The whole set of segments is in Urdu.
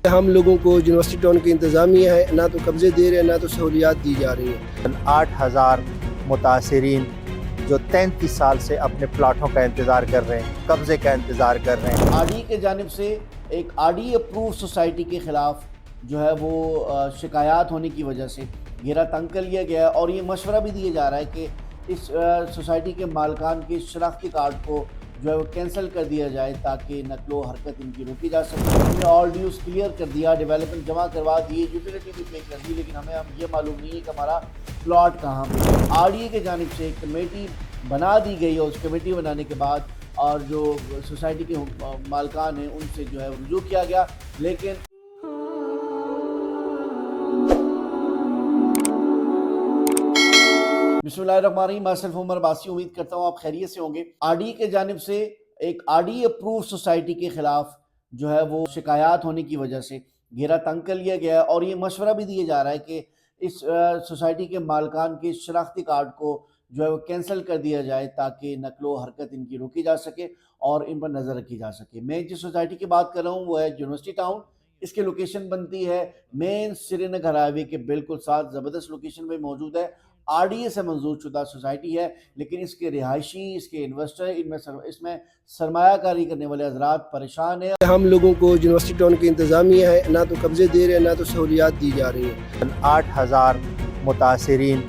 ہم لوگوں کو یونیورسٹی ٹاؤن کی انتظامیہ ہے نہ تو قبضے دے رہے ہیں نہ تو سہولیات دی جا رہی ہیں۔ 8,000 متاثرین جو 33 سال سے اپنے پلاٹوں کا انتظار کر رہے ہیں، قبضے کا انتظار کر رہے ہیں۔ آر ڈی کی جانب سے ایک آر ڈی اپروو سوسائٹی کے خلاف جو ہے وہ شکایات ہونے کی وجہ سے گھیرا تنگ کر لیا گیا ہے، اور یہ مشورہ بھی دیا جا رہا ہے کہ اس سوسائٹی کے مالکان کے شناختی کارڈ کو جو ہے وہ کینسل کر دیا جائے تاکہ نقل و حرکت ان کی روکی جا سکے۔ ہم نے آل ڈیوز کلیئر کر دیا، ڈیولپمنٹ جمع کروا دیے، یوٹیلیٹی بھی پے کر دی، لیکن ہمیں اب یہ معلوم نہیں ہے کہ ہمارا پلاٹ کہاں پہ ہے۔ آر ڈی اے کی جانب سے ایک کمیٹی بنا دی گئی ہے، اس کمیٹی بنانے کے بعد اور جو سوسائٹی کے مالکان ہیں ان سے جو ہے رجوع کیا گیا، لیکن بسم اللہ الرحمن الرحیم۔ میں صرف عمر عباسی امید کرتا ہوں آپ خیریت سے ہوں گے۔ آر ڈی کے جانب سے ایک آر ڈی اپروو سوسائٹی کے خلاف جو ہے وہ شکایات ہونے کی وجہ سے گھیرا تنگ کر لیا گیا ہے، اور یہ مشورہ بھی دیا جا رہا ہے کہ اس سوسائٹی کے مالکان کے شناختی کارڈ کو جو ہے وہ کینسل کر دیا جائے تاکہ نقل و حرکت ان کی روکی جا سکے اور ان پر نظر رکھی جا سکے۔ میں جس سوسائٹی کی بات کر رہا ہوں وہ ہے یونیورسٹی ٹاؤن۔ اس کی لوکیشن بنتی ہے مین سری نگر ہائی وے کے بالکل ساتھ، زبردست لوکیشن میں موجود ہے۔ آر ڈی اے سے منظور شدہ سوسائٹی ہے، لیکن اس کے رہائشی، اس کے انویسٹر، اس میں سرمایہ کاری کرنے والے حضرات پریشان ہیں۔ ہم لوگوں کو یونیورسٹی ٹاؤن کی انتظامیہ ہے نہ تو قبضے دے رہے ہیں نہ تو سہولیات دی جا رہی ہیں۔ 8,000 متاثرین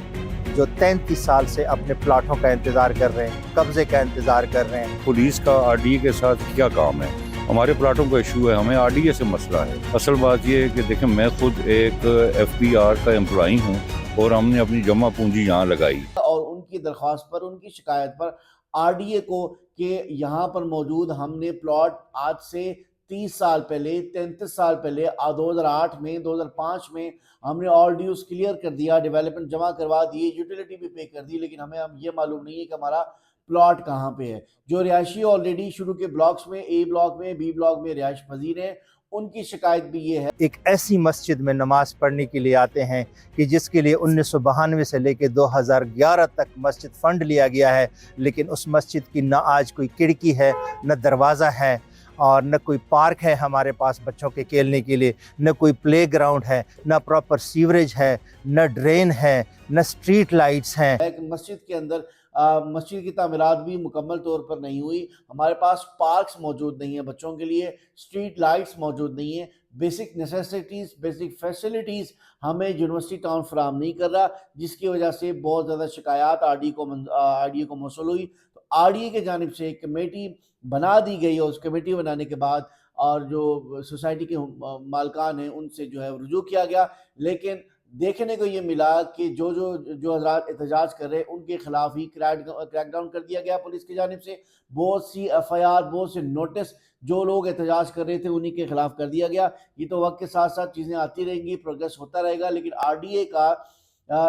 جو 33 سال سے اپنے پلاٹوں کا انتظار کر رہے ہیں، قبضے کا انتظار کر رہے ہیں۔ پولیس کا آر ڈی اے کے ساتھ کیا کام ہے؟ ہمارے پلاٹوں کا ایشو ہے، ہمیں آر ڈی اے سے مسئلہ ہے۔ اصل بات یہ ہے کہ دیکھیں، میں خود ایک ایف بی آر کا امپلائی ہوں اور ہم نے اپنی جمع پونجی یہاں لگائی، اور ان کی درخواست پر، ان کی شکایت پر آر ڈی اے کو کہ یہاں پر موجود ہم نے پلاٹ آج سے 30 سال پہلے، 33 سال پہلے 2008 میں، 2005 میں ہم نے آل ڈیوز کلیئر کر دیا، ڈیولپمنٹ جمع کروا دیے، یوٹیلیٹی بھی پے کر دی، لیکن ہمیں اب یہ معلوم نہیں ہے کہ ہمارا پلاٹ کہاں پہ ہے۔ جو رہائشی آلریڈی شروع کے بلاکس میں، اے بلاک میں، بی بلاک میں رہائش پذیر ہیں، ان کی شکایت بھی یہ ہے۔ ایک ایسی مسجد میں نماز پڑھنے کے لیے آتے ہیں کہ جس کے لیے 1992 سے لے کے 2011 تک مسجد فنڈ لیا گیا ہے، لیکن اس مسجد کی نہ آج کوئی کھڑکی ہے، نہ دروازہ ہے، اور نہ کوئی پارک ہے ہمارے پاس بچوں کے کھیلنے کے لیے، نہ کوئی پلے گراؤنڈ ہے، نہ پراپر سیوریج ہے، نہ ڈرین ہے، نہ اسٹریٹ لائٹس ہیں۔ ایک مسجد کے اندر مسجد کی تعمیرات بھی مکمل طور پر نہیں ہوئی، ہمارے پاس پارکس موجود نہیں ہیں بچوں کے لیے، اسٹریٹ لائٹس موجود نہیں ہیں، بیسک نیسیسٹیز، بیسک فیسلٹیز ہمیں یونیورسٹی ٹاؤن فراہم نہیں کر رہا، جس کی وجہ سے بہت زیادہ شکایات آر ڈی اے کو موصول ہوئی۔ تو آر ڈی اے کی جانب سے ایک کمیٹی بنا دی گئی، اور اس کمیٹی بنانے کے بعد اور جو سوسائٹی کے مالکان ہیں ان سے جو ہے رجوع کیا گیا، لیکن دیکھنے کو یہ ملا کہ جو حضرات احتجاج کر رہے ہیں ان کے خلاف ہی کریک ڈاؤن کر دیا گیا پولیس کی جانب سے۔ بہت سی ایف آئی آر، بہت سے نوٹس جو لوگ احتجاج کر رہے تھے انہی کے خلاف کر دیا گیا۔ یہ تو وقت کے ساتھ ساتھ چیزیں آتی رہیں گی، پروگریس ہوتا رہے گا، لیکن آر ڈی اے کا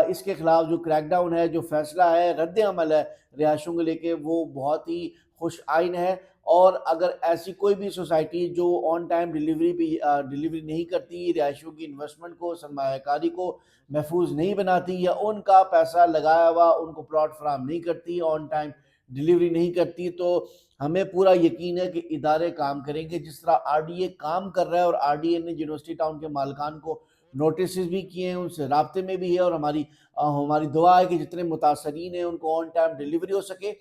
اس کے خلاف جو کریک ڈاؤن ہے، جو فیصلہ ہے، رد عمل ہے رہائشوں کو لے کے، وہ بہت ہی خوش آئین ہے۔ اور اگر ایسی کوئی بھی سوسائٹی جو آن ٹائم ڈیلیوری نہیں کرتی، رہائشوں کی انویسٹمنٹ کو، سرمایہ کاری کو محفوظ نہیں بناتی، یا ان کا پیسہ لگایا ہوا ان کو پلاٹ فراہم نہیں کرتی، آن ٹائم ڈیلیوری نہیں کرتی، تو ہمیں پورا یقین ہے کہ ادارے کام کریں گے جس طرح آر ڈی اے کام کر رہا ہے۔ اور آر ڈی اے نے یونیورسٹی ٹاؤن کے مالکان کو نوٹسز بھی کیے ہیں، ان سے رابطے میں بھی ہے، اور ہماری دعا ہے کہ جتنے متاثرین ہیں ان کو آن ٹائم ڈیلیوری ہو سکے۔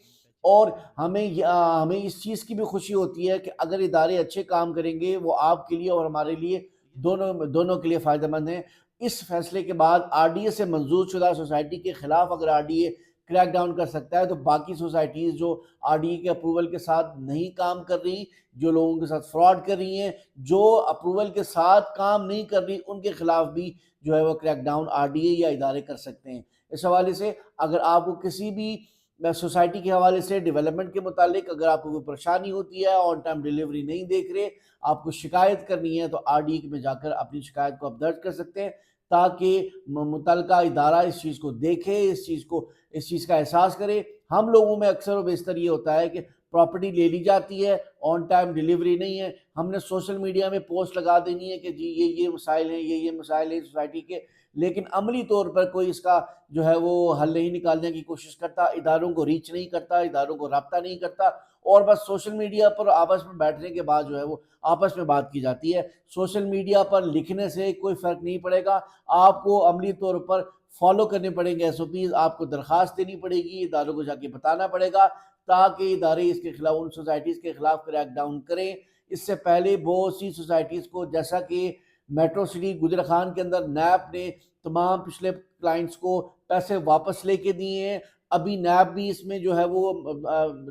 اور ہمیں اس چیز کی بھی خوشی ہوتی ہے کہ اگر ادارے اچھے کام کریں گے، وہ آپ کے لیے اور ہمارے لیے دونوں کے لیے فائدہ مند ہیں۔ اس فیصلے کے بعد آر ڈی اے سے منظور شدہ سوسائٹی کے خلاف اگر R D A crackdown کر سکتا ہے، تو باقی سوسائٹیز جو آر ڈی اے کے اپروول کے ساتھ نہیں کام کر رہی، جو لوگوں کے ساتھ فراڈ کر رہی ہیں، جو اپروول کے ساتھ کام نہیں کر رہی، ان کے خلاف بھی جو ہے وہ crackdown R D A یا ادارے کر سکتے ہیں۔ اس حوالے سے اگر آپ کو کسی بھی سوسائٹی کے حوالے سے، ڈیولپمنٹ کے متعلق اگر آپ کو کوئی پریشانی ہوتی ہے، آن ٹائم ڈیلیوری نہیں دیکھ رہے، آپ کو شکایت کرنی ہے، تو آر ڈی اے میں جا کر اپنی شکایت کو آپ درج کر سکتے ہیں، تاکہ متعلقہ ادارہ اس چیز کو دیکھے، اس چیز کا احساس کرے۔ ہم لوگوں میں اکثر و بیشتر یہ ہوتا ہے کہ پراپرٹی لے لی جاتی ہے، آن ٹائم ڈیلیوری نہیں ہے، ہم نے سوشل میڈیا میں پوسٹ لگا دینی ہے کہ جی یہ مسائل ہیں، یہ مسائل ہیں سوسائٹی کے، لیکن عملی طور پر کوئی اس کا جو ہے وہ حل نہیں نکالنے کی کوشش کرتا، اداروں کو ریچ نہیں کرتا، اداروں کو رابطہ نہیں کرتا، اور بس سوشل میڈیا پر آپس میں بیٹھنے کے بعد جو ہے وہ آپس میں بات کی جاتی ہے. سوشل میڈیا پر لکھنے سے کوئی فرق نہیں پڑے گا, آپ کو عملی طور پر فالو کرنے پڑیں گے SOPs, آپ کو درخواست دینی پڑے گی, اداروں کو جا کے بتانا پڑے گا تاکہ ادارے اس کے خلاف, ان سوسائٹیز کے خلاف کریک ڈاؤن کریں. اس سے پہلے بہت سی سوسائٹیز کو, جیسا کہ میٹرو سٹی گجرا خان کے اندر نیب نے تمام پچھلے کلائنٹس کو پیسے واپس لے کے دیے ہیں. ابھی نیب بھی اس میں جو ہے وہ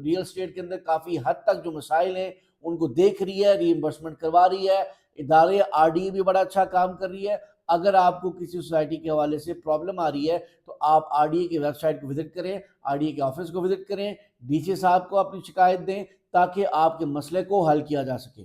ریئل اسٹیٹ کے اندر کافی حد تک جو مسائل ہیں ان کو دیکھ رہی ہے, ری ایمبرسمنٹ کروا رہی ہے. ادارے RDA بھی بڑا اچھا کام کر رہی ہے. اگر آپ کو کسی سوسائٹی کے حوالے سے پرابلم آ رہی ہے تو آپ RDA کی ویب سائٹ کو وزٹ کریں, RDA کے آفس کو وزٹ کریں, DC صاحب کو اپنی شکایت دیں تاکہ آپ کے مسئلے کو حل کیا جا سکے.